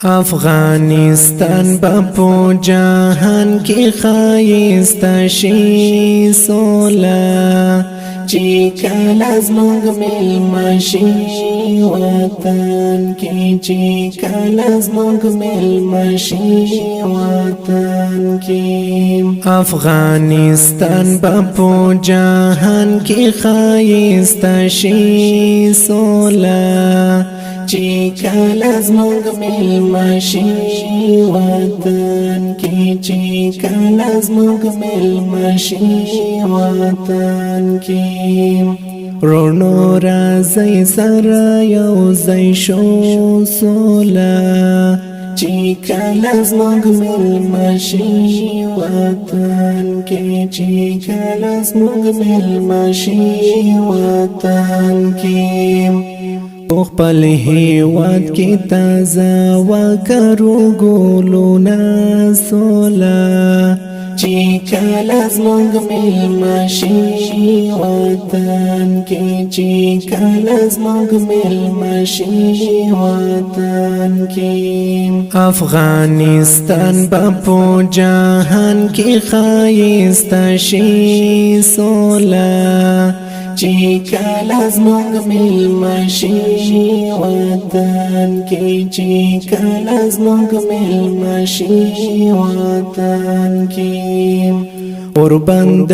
افغانستان په جهان کې خایسته شي سولا چې کله زموږ میلمه شي وطن کې چې کله زموږ میلمه شي وطن کې افغانستان په جهان کې خایسته شي سولا چې کله زموږ میلمه شي وطن کې چې کله زموږ میلمه شي وطن کې رونو راځي سره یو ځای شو سولا چې کله زموږ میلمه شي وطن کې چې کله زموږ میلمه شي وطن کې خپل هیواد کې تازه وکړو ګلونه سولا چې کله زموږ میلمه شي وطن کې چې کله زموږ میلمه شي وطن کې افغانستان په جهان کې خایسته شي سولا چې کله زموږ میلمه شي وطن کې چې کله زموږ میلمه شي وطن کې قربان د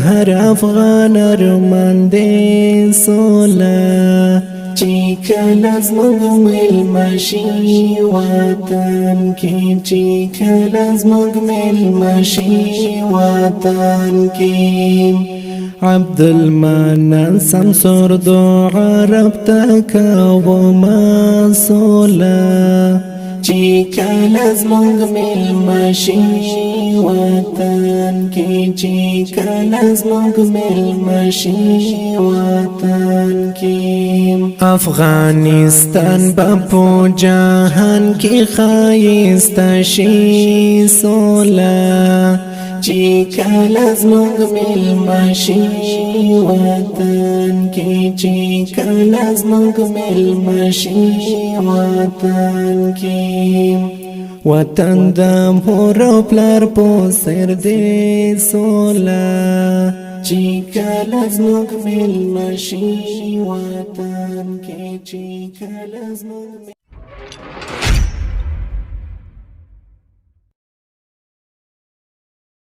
هر افغان ارمان دی سولا چې کله زموږ میلمه شي وطن کې چې کله زموږ میلمه شي وطن کې عبد المنان سمسور دعا رب تکوما سولا چې کله زموږ میلمه شي وطن کې چې کله زموږ میلمه شي وطن کې افغانستان په جهان کې خایسته شي سولا چې کله زموږ میلمه شي وطن کې چې کله زموږ میلمه شي وطن کې وطن د مور او پلار په سر دی سولا چې کله زموږ میلمه شي وطن کې چې کله زموږ